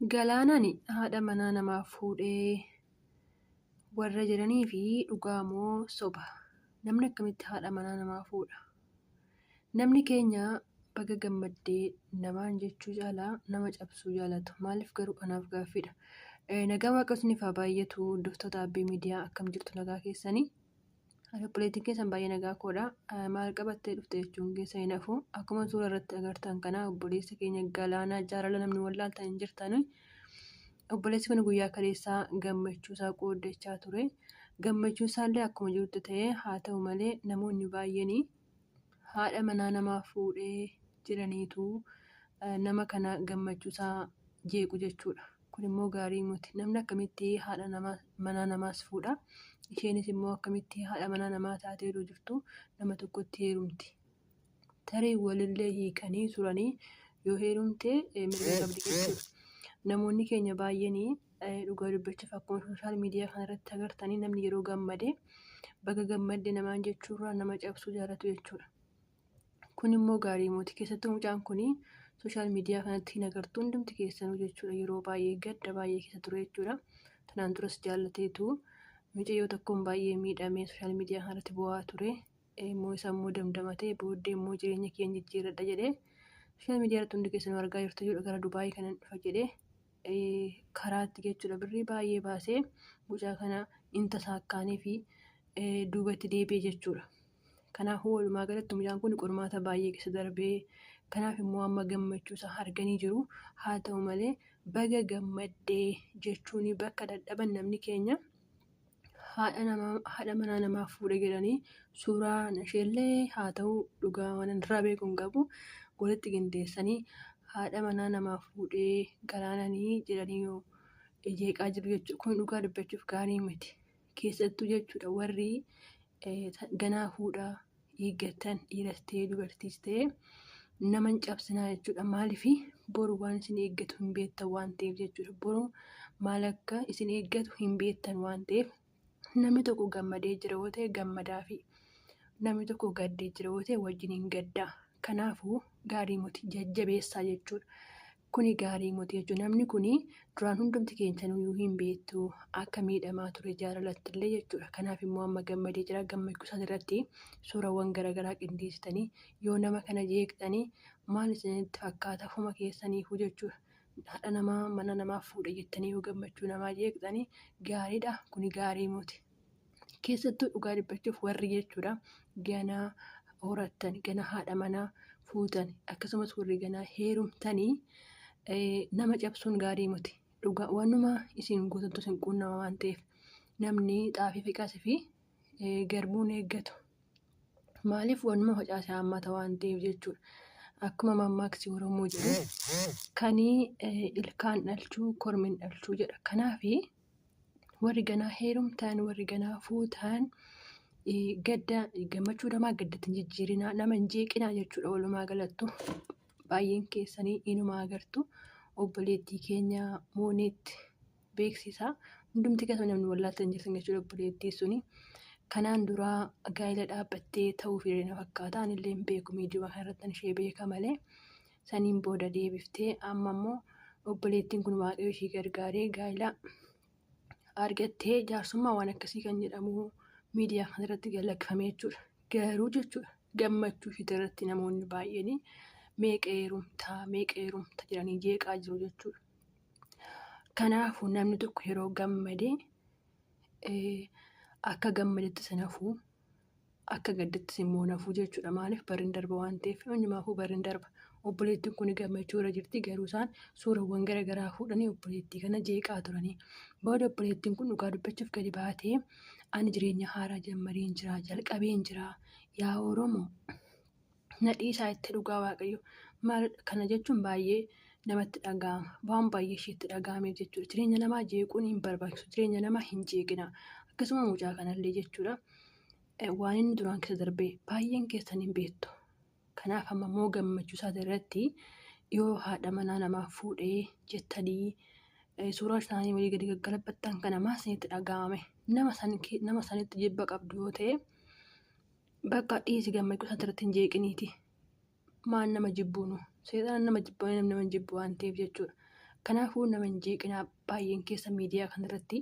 Galaanani haadha manaa namaa fuudhee warra jedhanii fi dhugaa moo soba? Namni akkamitti haadha manaa namaa fuudha? Namni keenya baga gammaddee namaan jechuu jaalaa nama cabsuu jaalatu. Maaliif garuu anaaf gaaffiidha. Nagaa waaqessaniif haa baay'atu hordoftoota Abbii Miidiyaa akkam jirtu nagaa keessanii? Obboleettiin keessan baay'ee nagaa koodha. Maal qabattee dhufte jechuun keessa hin hafu. Akkuma suura irratti agartan kana obboleessa keenya Galaanaa jaalala namni wallaaltan hin jirtani. Obboleessi kun guyyaa kaleessaa gammachuu isaa qooddachaa ture. Gammachuu isaallee akkuma jirutti ta'ee haa ta'u malee namoonni baay'een haadha manaa namaa fuudhee jedhaniitu nama kana gammachuu isaa jeequ jechuudha. Kun immoo gaarii miti. Namni akkamitti haadha manaa namaas fuudha? Isheenis immoo akkamitti haadha manaa namaa taatee jirtu nama tokkotti heerumti. Tarii walillee hiikanii turanii yoo heerumte mirga qabdi jechuudha. Namoonni keenya baay'een dhugaa dubbachuuf akkuma sooshaal miidiyaa kanarratti agartanii namni yeroo gammade baga gammadde namaan jechuurraa nama cabsuu jaalatu jechuudha. Kun immoo gaarii miti. Keessattuu mucaan kun sooshaal miidiyaa kanatti hin agartu hundumti keessanuu jechuudha. Yeroo baay'ee gadda baay'ee keessa ture jechuudha. Tanaan duras jaallateetu mucayyoo tokkoon baay'ee miidhamee sooshaal miidiyaa kanarratti bu'aa ture. Immoo isa immoo damdamatee booddee immoo jireenya keenya jijjiirradha jedhee sooshaal miidiyaa irratti hundi keessanuu argaa jirtu jechuudha. Gara Dubaayii kanan dhufa jedhee karaatti jechuudha birrii baay'ee baasee mucaa kana inta saakkaanii fi duubatti deebi'e jechuudha. Kanaafuu walumaa galatti mucaan kun qormaata baay'ee keessa darbee kanaaf immoo amma gammachuu isaa arganii jiru. Haa ta'u malee baga gammaddee jechuun bakka dadhaban namni keenya haadha manaa namaa fuudhe jedhanii suuraa isheellee haa ta'u dhugaa waan irraa beekuun qabu walitti qindeessanii haadha manaa namaa fuudhee Galaananii jedhanii yoo jeeqaa jiru jechuudha. Kun dhugaa dubbachuuf gaarii miti. Keessattuu jechuudha warri ganaa fuudhaa eeggatan dhiiras ta'ee dubartiis ta'ee nama hin cabsinaa jechuudha. Maaliif boru waan isin eeggatu hin beektan waan ta'eef jechuudha. Boru maal akka isin eeggatu hin beektan waan ta'eef namni tokko gammadee jira yoo ta'e gammadaa fi namni tokko gaddee jira yoo ta'e wajjin hin gaddaa. Kanaafuu gaarii miti jajjabeessaa jechuudha. Kuni gaarii miti jechuudha. Namni kuni duraan hundumti keenyaniyyuu hin beektu akka miidhamaa ture jaalalattillee jechuudha. Kanaaf immoo amma gammadee jira. Gammachuu isaa irratti suurawwan garaagaraa qindeessitanii yoo nama kana jeeqxanii maal isinitti fakkaata fuma keessaniifuu jechuudha. Haadha namaa mana namaa fuudha jettanii yoo gammachuu namaa jeeqxanii gaariidha. Kuni gaarii miti. Keessattuu dhugaa dubbachuuf warri jechuudha ganaa horattan gana haadha manaa fuutan akkasumas warri ganaa heerumtanii nama cabsuun gaarii miti. Dhugaa waanuma isin guutattu isin quunnama waan ta'eef namni xaafii fiqaasii fi garbuun eeggatu. Maaliif waanuma facaasee haammata waan ta'eef jechuudha. Akkuma mammaaksi Oromoo jedhu kanii ilkaan dhalchuu kormin dhalchuu jedha. Kanaaf warri ganaa heerumtan warri ganaa fuutan gadda gammachuu namaa gaddatti hin jijjiirinaa nama hin jeeqinaa jechuudha. Walumaa galattu baay'een keessanii inuma agartu obboleettii keenya mooneetti beeksisaa hundumti keessa namni wallaaltan jirtan jechuudha. Obboleettii suni kanaan duraa gaa'ela dhaabbattee ta'uu fi na fakkaata anillee hin beeku miidiyaa kanarratti ishee beeka malee saniin booda deebiftee amma immoo obboleettiin kun waaqayyo ishee gargaaree gaa'ela argattee jaarsummaa waan akkasii kan jedhamu miidiyaa kanarratti galakkifame jechuudha. Garuu jechuudha gammachuu ishee irratti namoonni baay'een meeqa heerumta jedhanii jeeqaa jiru jechuudha. Kanaafuu namni tokko yeroo gammadee akka gammadetti sanafuu akka gaddatti immoo nafuu jechuudha. Maaliif barri darba waan ta'eef hundumaafuu barri darba. Obboleettiin kun gammachuu irra jirti garuu isaan suurawwan garaagaraa fuudhanii obboleettii kana jeeqaa turanii. Booda obboleettiin kun dhugaa dubbachuuf gadi baatee ani jireenya haaraa jalqabeen jira yaa Oromoo nadhii isaa itti dhugaa waaqayyo. Maal kana jechuun baay'ee namatti dhaga'ama. Waan baay'ee isheetti dhaga'ameef jechuudha. Jireenya namaa jeequun hin barbaachisu. Jireenya namaa hin jeeqina. Akkasuma mucaa kanallee jechuudha. Waan inni duraan keessa darbee baay'een keessan hin beektu. Kanaaf amma immoo gammachuu isaa irratti yoo haadha manaa namaa fuudhee jettanii suuraa isaanii walii gadi gaggalabattan kana maal isinitti dhaga'ame? Nama sanitti jibba qabdu yoo ta'e bakka dhiisi gammachuu isaa irratti hin jeeqiniiti. Maan nama jibbuunu? Seexaan nama jibbanii nama jibbu waan ta'eef jechuudha. Kanaafuu nama hin jeeqinaa baay'een keessa miidiyaa kanarratti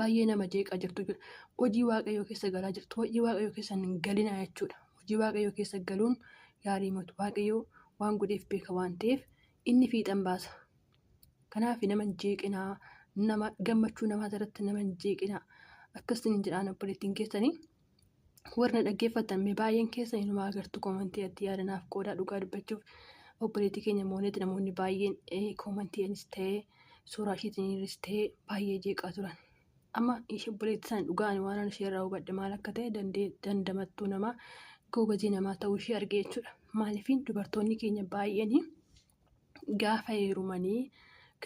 baay'ee nama jeeqaa jirtu jechuudha. Hojii waaqayyoo keessa galaa jirtu. Hojii waaqayyoo keessa hin galinaa jechuudha. Hojii waaqayyoo keessa galuun gaarii matu. Waaqayyoo waan godheef beeka waan ta'eef inni fiixan baasa. Kanaaf nama hin jeeqinaa, nama gammachuu namaa irratti nama hin jeeqinaa. Akkasiin jedhaan obboleettiin keessanii warra dhaggeeffatan baay'een keessa inuma agartu koomantii itti yaadanaaf qoodaa dhugaa dubbachuuf obboleettii keenya moonetti namoonni baay'een koomantiinis ta'ee suuraa isheetiinis ta'ee baay'ee jeeqaa turan. Amma ishee obboleettii sana dhugaan waan ishee irraa hubadhe maal akka ta'e dandamattuu namaa goobazii namaa ta'uu ishee argee jechuudha. Maaliifin dubartoonni keenya baay'een gaafa heerumanii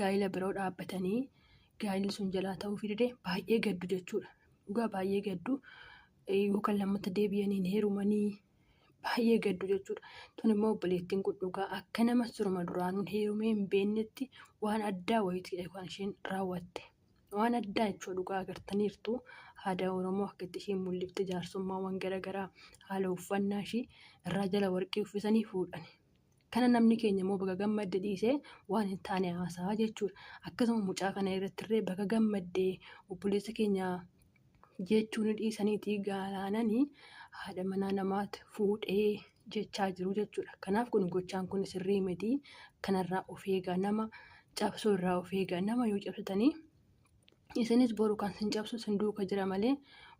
gaa'ila biroo dhaabbatanii gaa'illi sun jalaa ta'uu fidee baay'ee gaddu jechuudha. Dhugaa baay'ee gaddu yookaan lammata deebi'anii heerumanii baay'ee gaddu jechuudha. Tun immoo obboleettiin kun dhugaa akka nama surma duraanuun heerumee hin beeknetti waan addaa wayiitiidha kan isheen raawwatte. Waan addaa jechuudha dhugaa agartaniirtu aadaa Oromoo akka itti isheen mul'ifte jaarsummaawwan garaagaraa haala uffannaa ishee irraa jala warqee uffisanii fuudhan. Kana namni keenya immoo baga gammadde dhiisee waan hin taane haasaa jechuudha. Akkasuma mucaa kana irratti illee baga gammaddee obboleessa keenya jechuun dhiisaniitii gaalaananii haadha manaa namaatti fuudhee jechaa jiru jechuudha. Kanaaf kun gochaan kun sirrii miti. Kanarraa of eegaa, nama cabsuu irraa of eegaa. Nama yoo cabsitanii isinis boru kan sin cabsu sin duuka jira malee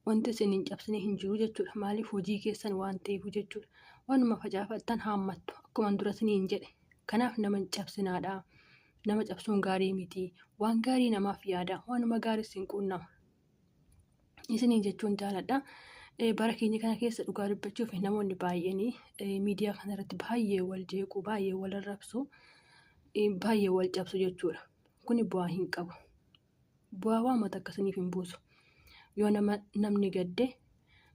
wanti isin hin cabsine hin jiru jechuudha. Maaliif hojii keessan waan ta'eef jechuudha. Waanuma facaafattan haammattu akkuma dura isiniin jedhe. Kanaaf nama hin cabsinaadha. Nama cabsuun gaarii miti. Waan gaarii namaaf yaada. Waanuma gaarii isin quunnama. Isiniin jechuun jaaladha. Bara keenya kana keessa dhugaa dubbachuuf namoonni baay'een miidiyaa kanarratti baay'ee wal jeequ, baay'ee wal arrabsu, baay'ee wal cabsu jechuudha. Kuni bu'aa hin qabu. Bu'aa waamata akkasiniif hin buusu. Yoo namni gadde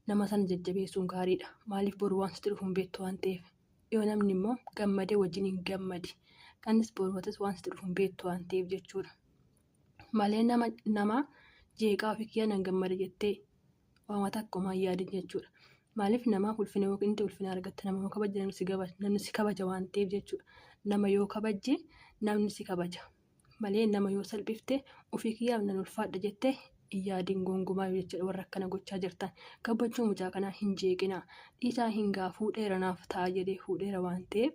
nama sana jajjabeessuun gaariidha. Maaliif boru waan sitti dhufu hin beektu waan ta'eef. Yoo namni immoo gammadee wajjin hin gammadi. Kanis boruutis waan sitti dhufu hin beektu waan ta'eef jechuudha. Malee nama jeeqaa ofii kiyyaa nan gammada jettee waamata akkuma yaadin jechuudha. Maaliif namaaf ulfina yookiin ulfina argatte nama yoo kabaje namni si kabaja waan ta'eef jechuudha. Nama yoo kabaje namni si kabaja. Malee nama yoo salphifte ofii kiyyaaf nan ulfaadha jettee yaadiin gongumaa jechuudha. Warra akkana gochaa jirtan gabbachuu mucaa kanaa hin jeeqinaa. Dhiisaa hin gaa fuudheera naaf ta'a jedhee fuudheera waan ta'eef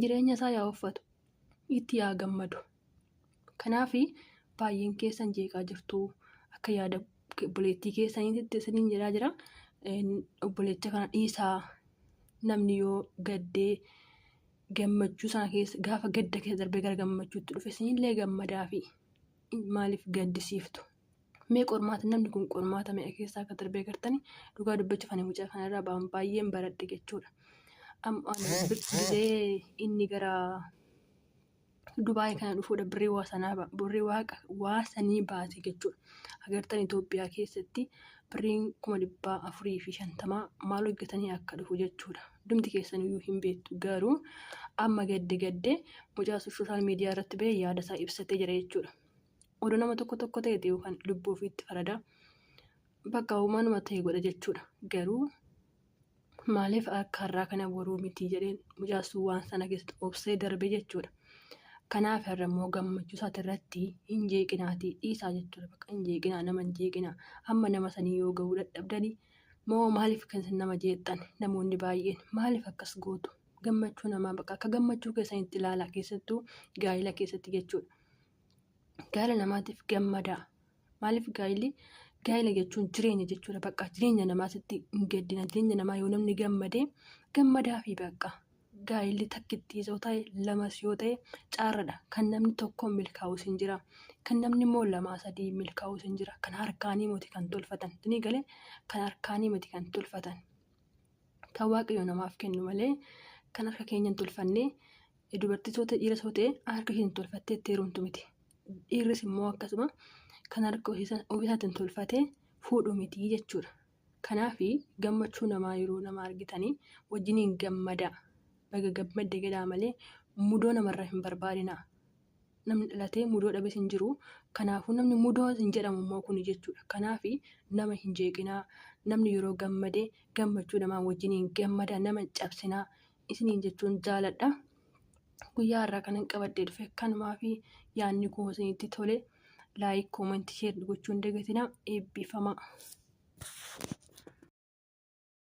jireenya isaa yaa uffatu itti yaa gammadu. Kanaaf baay'een keessan jeeqaa jirtu akka yaada obboleettii keessaniitti isiniin jedhaa jira. Obboleettii kana dhiisaa namni yoo gaddee gammachuu sana keessa gaafa gadda keessa darbee gara gammachuutti dhufe isinillee gammadaa fi maaliif gaddisiiftu. Mee qormaata namni kun qormaata mi'a keessaa akka darbee gartanii dhugaa dubbachuuf ani mucaa kanarraa baay'een baradhe jechuudha. Birrii inni gara Dubaayii kana dhufuudha birrii waasanii baase jechuudha. Agartan Itoophiyaa keessatti birriin 450 maal hojjetanii akka dhufu jechuudha. Dumti keessan iyyuu hin beektu garuu amma gadde mucaa sooshaal miidiyaa irratti ba'ee yaada isaa ibsatee jira jechuudha. Oduu nama tokko ta'e yookaan lubbuu ofiitti farada bakka uumanuma ta'e godha jechuudha. Garuu maaliif akka har'aa kana boruu miti jedheen mucaasuu waan sana keessatti obsee darbe jechuudha. Kanaaf har'a immoo gammachuu isaati irratti hin jeeqinaati dhiisaa jechuudha. Bakka hin jeeqinaa nama hin jeeqinaa amma nama sanii yoo gahuu dadhabdanii moo maaliif kan nama jeexxan namoonni baay'een maaliif akkas gootu gammachuu namaa bakka akka gammachuu keessanitti ilaalaa keessattuu gaa'ila keessatti jechuudha. Gaa'ila namaatiif gammadaa maaliif gaa'ila jechuun jireenya jechuudha. Bakka jireenya namaatitti hin gaddina jireenya namaa yoo namni gammadaa fi bakka. Gaa'illi takkitti yoo ta'e lamas yoo ta'e caarradha. Kan namni tokkoon milkaa'us hin jira. Kan namni immoo 2-3 milkaa'us hin jira. Kan harkaanii miti kan tolfatan. Dinii galee kan harkaanii miti kan tolfatan. Kan waaqayyo namaaf kennu malee kan harka keenyan tolfannee dubartii yoo ta'e dhiiras yoo ta'e harka isheen tolfattee itti heerumtu miti. Dhiirris immoo akkasuma kan harka ofiisaatiin tolfatee fuudhu miti jechuudha. Kanaaf gammachuu namaa yeroo nama argitanii wajjiniin gammadaa. Baga gammadde jedhaa malee mudoo namarraa hin barbaadinaa. Namni dhalatee mudoo dhabes hin jiru. Kanaafuu namni mudoo hin jedhamu immoo kun jechuudha. Kanaaf nama hin jeeqinaa. Namni yeroo gammadee gammachuu namaa wajjiniin gammadaa nama hin cabsinaa. Isiniin jechuun jaaladha. guyyaa har'aa kanan qabadhee dhufe kanumaa fi yaadni koo isinitti tole laayik koomentii sheer gochuun dagatinaa eebbifamaa.